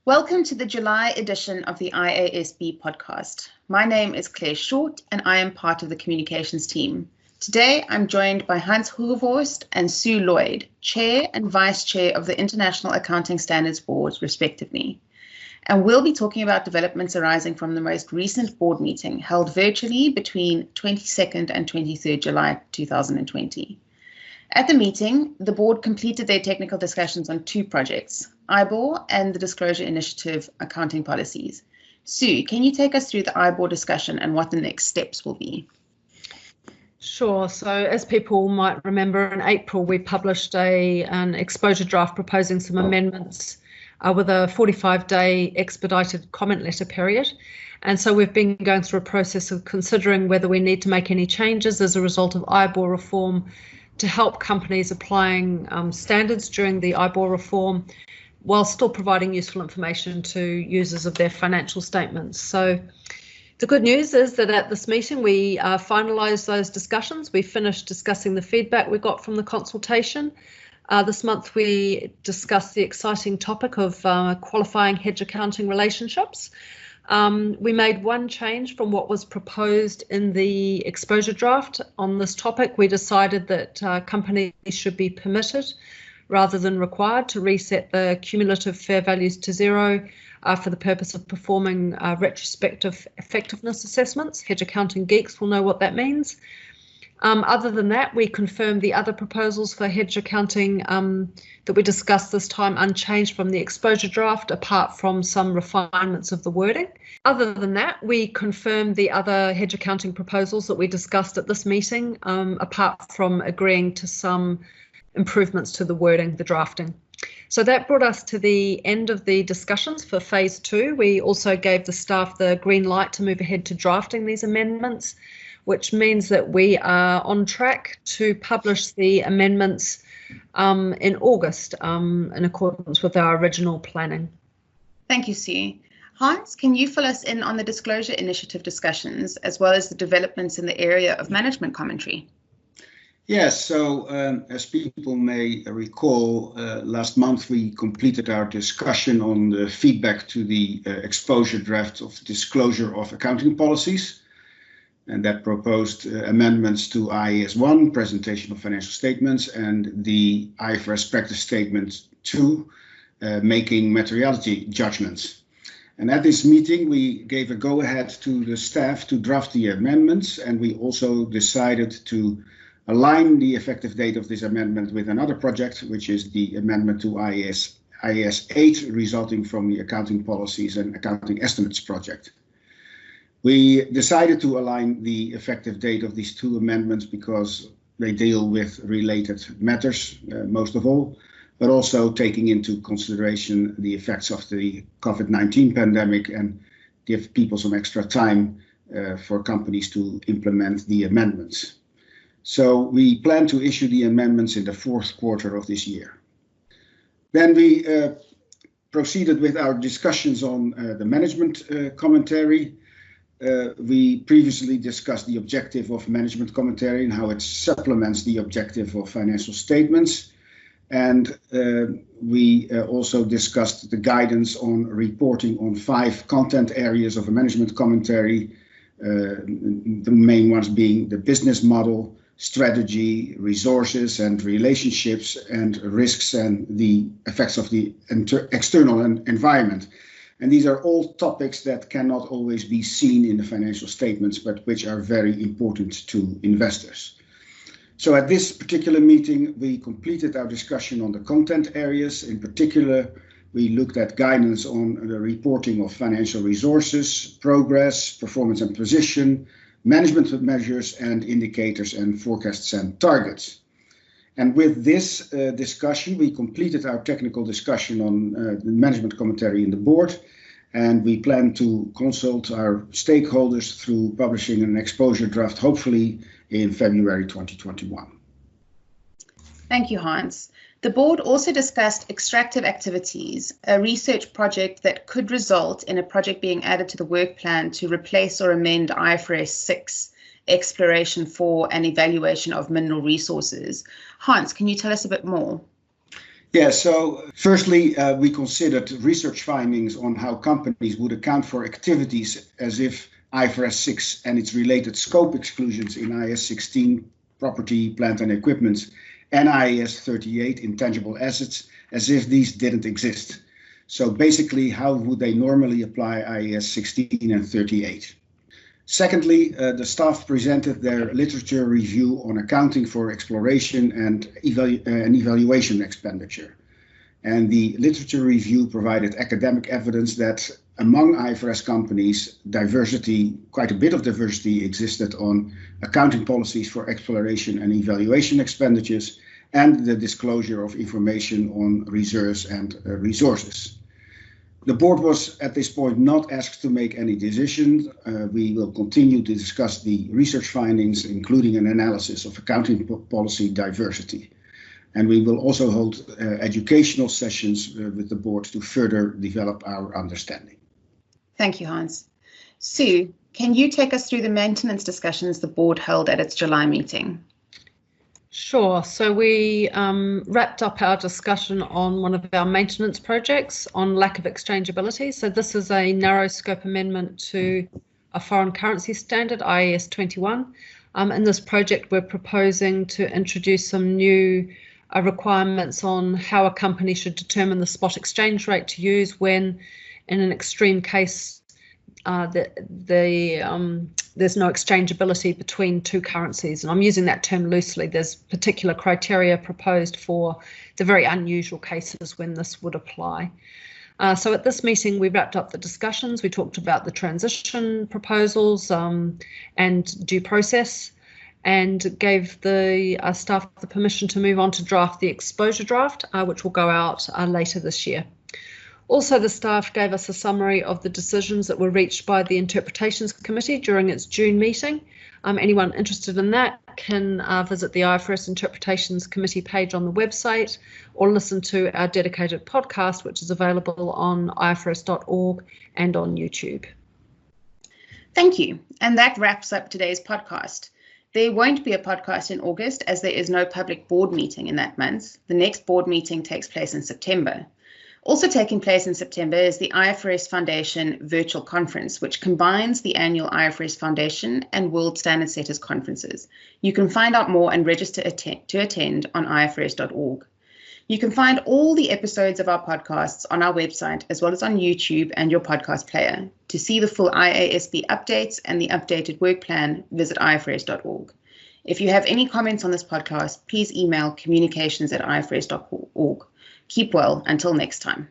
Welcome to the July edition of the IASB podcast. My name is Claire Short and I am part of the communications team. Today I'm joined by Hoogervorst and Sue Lloyd, Chair and Vice Chair of the International Accounting Standards Board, respectively. And we'll be talking about developments arising from the most recent board meeting held virtually between 22nd and 23rd July 2020. At the meeting, the board completed their technical discussions on two projects, IBOR and the Disclosure Initiative accounting policies. Sue, can you take us through the IBOR discussion and what the next steps will be? Sure. So as people might remember, in April, we published an exposure draft proposing some amendments with a 45-day expedited comment letter period. And so we've been going through a process of considering whether we need to make any changes as a result of IBOR reform to help companies applying standards during the IBOR reform, while still providing useful information to users of their financial statements. So the good news is that at this meeting, we finalised those discussions. We finished discussing the feedback we got from the consultation. This month, we discussed the exciting topic of qualifying hedge accounting relationships. We made one change from what was proposed in the exposure draft. On this topic, we decided that companies should be permitted rather than required to reset the cumulative fair values to zero for the purpose of performing retrospective effectiveness assessments. Hedge accounting geeks will know what that means. Other than that, we confirmed the other proposals for hedge accounting that we discussed this time unchanged from the exposure draft, apart from some refinements of the wording. Other than that, we confirmed the other hedge accounting proposals that we discussed at this meeting, apart from agreeing to some improvements to the wording, the drafting. So that brought us to the end of the discussions for phase two. We also gave the staff the green light to move ahead to drafting these amendments, which means that we are on track to publish the amendments in August in accordance with our original planning. Thank you, Sue. Hans, can you fill us in on the Disclosure Initiative discussions as well as the developments in the area of management commentary? Yes, so as people may recall, last month we completed our discussion on the feedback to the exposure draft of the Disclosure of Accounting Policies. And that proposed amendments to IAS 1, Presentation of Financial Statements, and the IFRS Practice Statement 2, Making Materiality Judgments. And at this meeting, we gave a go-ahead to the staff to draft the amendments, and we also decided to align the effective date of this amendment with another project, which is the amendment to IAS 8, resulting from the Accounting Policies and Accounting Estimates project. We decided to align the effective date of these two amendments because they deal with related matters, most of all, but also taking into consideration the effects of the COVID-19 pandemic and give people some extra time for companies to implement the amendments. So we plan to issue the amendments in the fourth quarter of this year. Then we proceeded with our discussions on the management commentary. We previously discussed the objective of management commentary and how it supplements the objective of financial statements. And we also discussed the guidance on reporting on 5 content areas of a management commentary, the main ones being the business model, strategy, resources and relationships, and risks and the effects of the external environment. And these are all topics that cannot always be seen in the financial statements, but which are very important to investors. So at this particular meeting, we completed our discussion on the content areas. In particular, we looked at guidance on the reporting of financial resources, progress, performance and position, management measures and indicators, and forecasts and targets. And with this discussion, we completed our technical discussion on the management commentary in the board, and we plan to consult our stakeholders through publishing an exposure draft, hopefully in February 2021. Thank you, Hans. The board also discussed Extractive Activities, a research project that could result in a project being added to the work plan to replace or amend IFRS 6, Exploration for and Evaluation of Mineral Resources. Hans, can you tell us a bit more? Yeah, so firstly, we considered research findings on how companies would account for activities as if IFRS 6 and its related scope exclusions in IAS 16, property, plant and equipment, and IAS 38, intangible assets, as if these didn't exist. So basically, how would they normally apply IAS 16 and 38? Secondly, the staff presented their literature review on accounting for exploration and evaluation expenditure. And the literature review provided academic evidence that among IFRS companies, quite a bit of diversity existed on accounting policies for exploration and evaluation expenditures and the disclosure of information on reserves and resources. The board was at this point not asked to make any decision. We will continue to discuss the research findings, including an analysis of accounting policy diversity. And we will also hold educational sessions with the board to further develop our understanding. Thank you, Hans. Sue, can you take us through the maintenance discussions the board held at its July meeting? Sure. So we wrapped up our discussion on one of our maintenance projects on lack of exchangeability. So this is a narrow scope amendment to a foreign currency standard, IAS 21. In this project, we're proposing to introduce some new requirements on how a company should determine the spot exchange rate to use when, in an extreme case, there's no exchangeability between two currencies. And I'm using that term loosely. There's particular criteria proposed for the very unusual cases when this would apply. So at this meeting, we wrapped up the discussions. We talked about the transition proposals and due process, and gave the staff the permission to move on to draft the exposure draft, which will go out later this year. Also, the staff gave us a summary of the decisions that were reached by the Interpretations Committee during its June meeting. Anyone interested in that can visit the IFRS Interpretations Committee page on the website or listen to our dedicated podcast, which is available on ifrs.org and on YouTube. Thank you. And that wraps up today's podcast. There won't be a podcast in August as there is no public board meeting in that month. The next board meeting takes place in September. Also taking place in September is the IFRS Foundation Virtual Conference, which combines the annual IFRS Foundation and World Standard Setters conferences. You can find out more and register to attend on ifrs.org. You can find all the episodes of our podcasts on our website, as well as on YouTube and your podcast player. To see the full IASB updates and the updated work plan, visit ifrs.org. If you have any comments on this podcast, please email communications@ifrs.org. Keep well until next time.